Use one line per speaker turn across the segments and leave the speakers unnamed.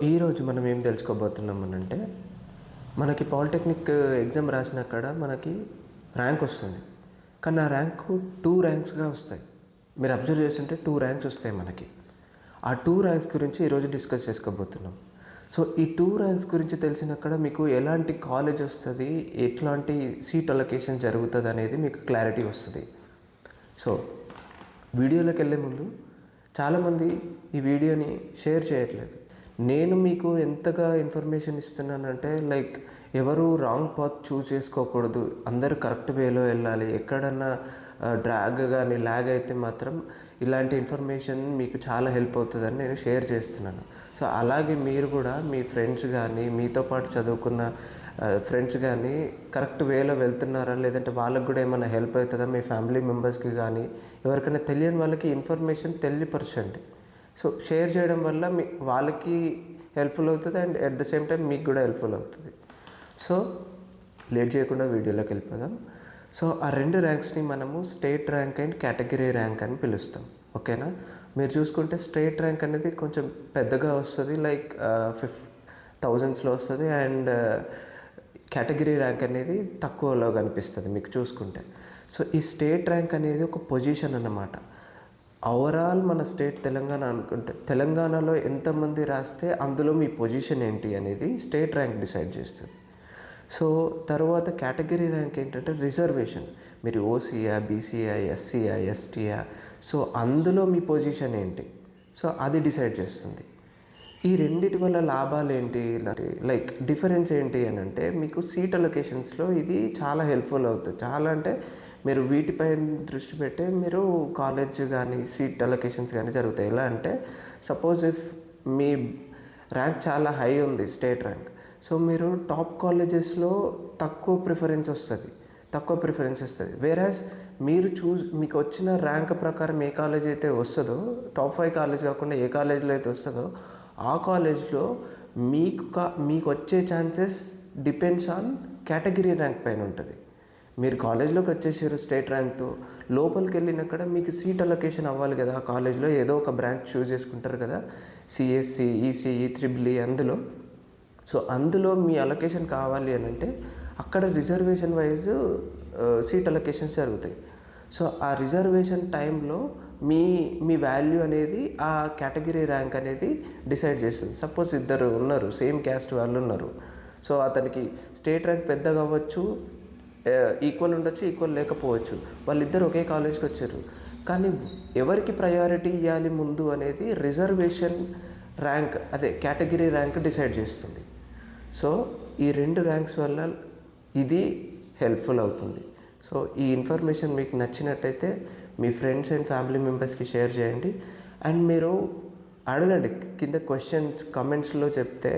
ఈరోజు మనం ఏం తెలుసుకోబోతున్నామనంటే మనకి పాలిటెక్నిక్ ఎగ్జామ్ రాసినక్కడ మనకి ర్యాంక్ వస్తుంది. కానీ ఆ ర్యాంకు 2 ర్యాంక్స్గా వస్తాయి. మీరు అబ్జర్వ్ చేస్తుంటే 2 ర్యాంక్స్ వస్తాయి మనకి. ఆ 2 ర్యాంక్స్ గురించి ఈరోజు డిస్కస్ చేసుకోబోతున్నాం. సో ఈ 2 ర్యాంక్స్ గురించి తెలిసినక్కడ మీకు ఎలాంటి కాలేజ్ వస్తుంది, ఎట్లాంటి సీట్ అలొకేషన్ జరుగుతుంది అనేది మీకు క్లారిటీ వస్తుంది. సో వీడియోలోకి వెళ్ళే ముందు చాలామంది ఈ వీడియోని షేర్ చేయట్లేదు. నేను మీకు ఎంతగా ఇన్ఫర్మేషన్ ఇస్తున్నానంటే ఎవరు రాంగ్ పాత్ చూస్ చేసుకోకూడదు, అందరూ కరెక్ట్ వేలో వెళ్ళాలి. ఎక్కడన్నా డ్రాగ్ కానీ ల్యాగ్ అయితే మాత్రం ఇలాంటి ఇన్ఫర్మేషన్ మీకు చాలా హెల్ప్ అవుతుందని నేను షేర్ చేస్తున్నాను. సో అలాగే మీరు కూడా మీ ఫ్రెండ్స్ కానీ మీతో పాటు చదువుకున్న ఫ్రెండ్స్ కానీ కరెక్ట్ వేలో వెళ్తున్నారా, లేదంటే వాళ్ళకి కూడా ఏమైనా హెల్ప్ అవుతుందా, మీ ఫ్యామిలీ మెంబర్స్కి కానీ ఎవరికైనా తెలియని వాళ్ళకి ఇన్ఫర్మేషన్ తెలియపరచండి. సో షేర్ చేయడం వల్ల వాళ్ళకి హెల్ప్ఫుల్ అవుతుంది and at the same time మీకు కూడా హెల్ప్ఫుల్ అవుతుంది. సో లేట్ చేయకుండా వీడియోలోకి వెళ్ళిపోదాం. సో ఆ 2 ర్యాంక్స్ని మనము state rank and category rank అని పిలుస్తాం. ఓకేనా? మీరు చూసుకుంటే స్టేట్ ర్యాంక్ అనేది కొంచెం పెద్దగా వస్తుంది, 1000s వస్తుంది. అండ్ కేటగిరీ ర్యాంక్ అనేది తక్కువలో కనిపిస్తుంది మీకు చూసుకుంటే. సో ఈ స్టేట్ ర్యాంక్ అనేది ఒక పొజిషన్ అన్నమాట. ఓవరాల్ మన స్టేట్ తెలంగాణ అనుకుంటే తెలంగాణలో ఎంతమంది రాస్తే అందులో మీ పొజిషన్ ఏంటి అనేది స్టేట్ ర్యాంక్ డిసైడ్ చేస్తుంది. సో తర్వాత కేటగిరీ ర్యాంక్ ఏంటంటే రిజర్వేషన్. మీరు ఓసీయా, బీసీయా, ఎస్సీయా, ఎస్టీయా, సో అందులో మీ పొజిషన్ ఏంటి, సో అది డిసైడ్ చేస్తుంది. ఈ రెండిటి వల్ల లాభాలు ఏంటి, డిఫరెన్స్ ఏంటి అని అంటే మీకు సీట్ అలొకేషన్స్లో ఇది చాలా హెల్ప్ఫుల్ అవుతుంది. చాలా అంటే మీరు వీటిపై దృష్టి పెట్టే మీరు కాలేజ్ కానీ సీట్ అలొకేషన్స్ కానీ జరుగుతాయి. ఎలా అంటే సపోజ్ ఇఫ్ మీ ర్యాంక్ చాలా హై ఉంది, స్టేట్ ర్యాంక్, సో మీరు టాప్ కాలేజెస్లో తక్కువ ప్రిఫరెన్స్ వస్తుంది. వేరాజ్ మీరు మీకు వచ్చిన ర్యాంక్ ప్రకారం ఏ కాలేజ్ అయితే వస్తుందో, టాప్ 5 కాలేజ్ కాకుండా ఏ కాలేజ్లో అయితే వస్తుందో ఆ కాలేజ్లో మీకు వచ్చే chances depends on category rank పైన ఉంటుంది. మీరు కాలేజ్లోకి వచ్చేసారు స్టేట్ ర్యాంక్తో, లోపలికి వెళ్ళినక్కడ మీకు సీట్ అలొకేషన్ అవ్వాలి కదా. ఆ కాలేజ్లో ఏదో ఒక బ్రాంచ్ చూస్ చేసుకుంటారు కదా, సిఎస్సి, ఈసీఈ, త్రిబుల్ ఈ, అందులో. సో అందులో మీ అలొకేషన్ కావాలి అని అంటే అక్కడ రిజర్వేషన్ వైజ్ సీట్ అలొకేషన్స్ జరుగుతాయి. సో ఆ రిజర్వేషన్ టైంలో మీ వాల్యూ అనేది ఆ కేటగిరీ ర్యాంక్ అనేది డిసైడ్ చేస్తుంది. సపోజ్ ఇద్దరు ఉన్నారు, సేమ్ క్యాస్ట్ వాళ్ళు ఉన్నారు. సో అతనికి స్టేట్ ర్యాంక్ పెద్దగా అవ్వచ్చు, ఈక్వల్ ఉండొచ్చు, ఈక్వల్ లేకపోవచ్చు. వాళ్ళిద్దరు ఒకే కాలేజ్కి వచ్చారు, కానీ ఎవరికి ప్రయారిటీ ఇవ్వాలి ముందు అనేది రిజర్వేషన్ ర్యాంక్, అదే కేటగిరీ ర్యాంక్ డిసైడ్ చేస్తుంది. సో ఈ 2 ర్యాంక్స్ వల్ల ఇది హెల్ప్ఫుల్ అవుతుంది. సో ఈ ఇన్ఫర్మేషన్ మీకు నచ్చినట్టయితే మీ ఫ్రెండ్స్ అండ్ ఫ్యామిలీ మెంబర్స్కి షేర్ చేయండి. అండ్ మీరు అడగండి కింద క్వశ్చన్స్ కమెంట్స్లో చెప్తే,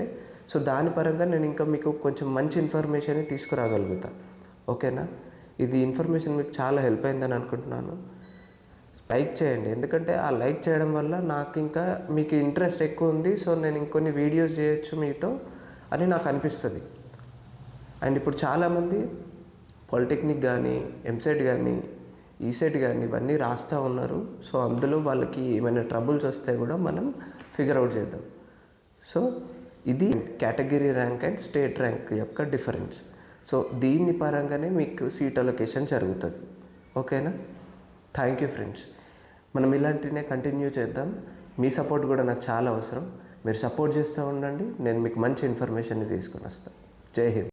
సో దాని పరంగా నేను ఇంకా మీకు కొంచెం మంచి ఇన్ఫర్మేషన్ తీసుకురాగలుగుతాను. ఓకేనా? ఇది ఇన్ఫర్మేషన్ మీకు చాలా హెల్ప్ అయిందని అనుకుంటున్నాను. లైక్ చేయండి, ఎందుకంటే ఆ లైక్ చేయడం వల్ల నాకు ఇంకా మీకు ఇంట్రెస్ట్ ఎక్కువ ఉంది. సో నేను ఇంకొన్ని వీడియోస్ చేయొచ్చు మీతో అని నాకు అనిపిస్తుంది. అండ్ ఇప్పుడు చాలామంది పాలిటెక్నిక్ కానీ, ఎంసెట్ కానీ, ఈసెట్ కానీ ఇవన్నీ రాస్తూ ఉన్నారు. సో అందులో వాళ్ళకి ఏమైనా ట్రబుల్స్ వస్తే కూడా మనం ఫిగర్ అవుట్ చేద్దాం. సో ఇది category rank and state rank యొక్క డిఫరెన్స్. సో దీని పరంగానే మీకు సీట్ అలొకేషన్ జరుగుతుంది. ఓకేనా? Thank you friends. మనం ఇలాంటినే కంటిన్యూ చేద్దాం. మీ సపోర్ట్ కూడా నాకు చాలా అవసరం. మీరు సపోర్ట్ చేస్తూ ఉండండి, నేను మీకు మంచి ఇన్ఫర్మేషన్ని తీసుకొని వస్తాను. జై హింద్.